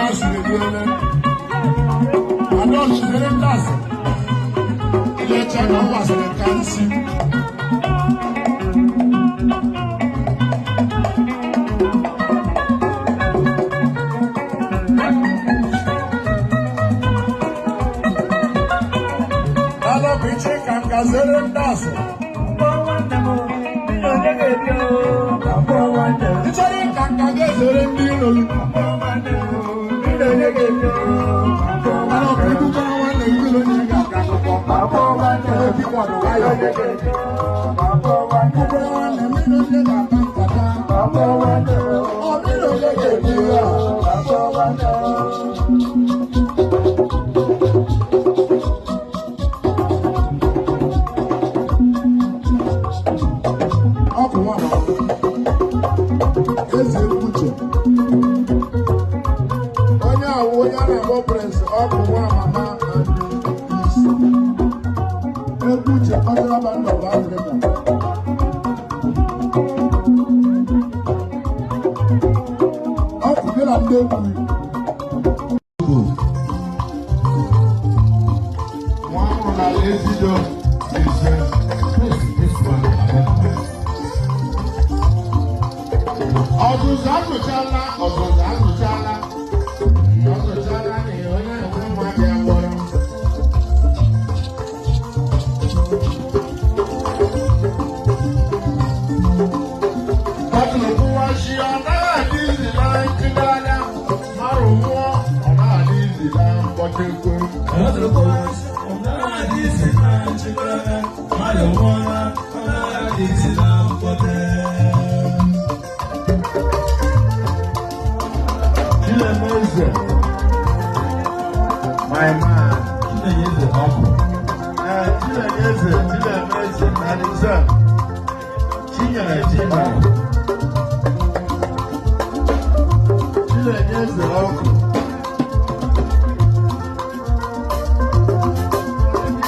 Nancy Ledione. I don't see the class. Let her know as they can see. Hello, Piche Kankazere Nasi. It's Kankazere Ndino.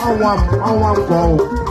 My man, I want go.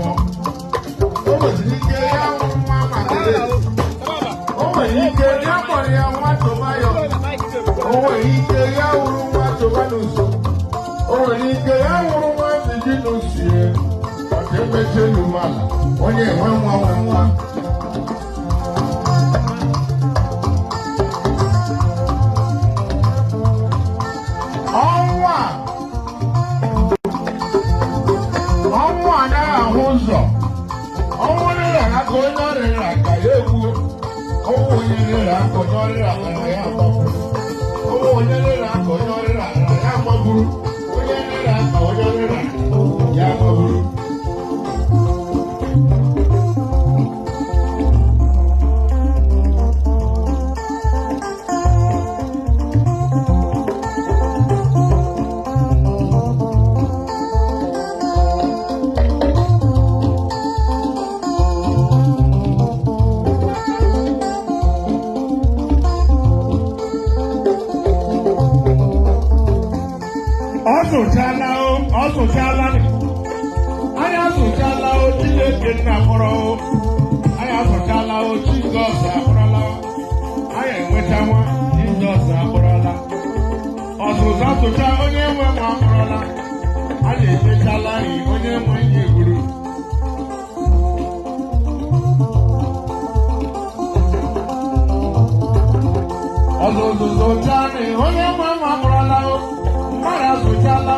afọ o nwere ike ya nwa makere o nwere ike ya kpọrọ ya nwa tomayo o nwere ike ya wuru nwa tomanuso o nwere ike ya wuru nwa ndidi n'usie ọka emeche n'umala onye nwe nwa nwe nwa ọnwa anaghị ahụ ụzọ ọnwụ rịrị aka onye ọrịrị aka ya egbuo ọnwụ onye rịrị aka onye ọrịrị akara ya agbapụrụ ọnwụ onye rịrị aka onye ọrịrị akara ya agbagburu onye rịrị aka onye ọrịrị akara ya agbagburu ọsụchala anyị asụchala Chineke nna mụrụ anyị asụchala Jizọs akpọrọla anyị enwetawa Jizọs akpọrọla ọsụsụ asụcha onye nwe nwa akpọrọla anyị emechala onye nwe ihe gburu ọsụsụ sụcha onye nwe nwa akpọrọla mmadụ asụchala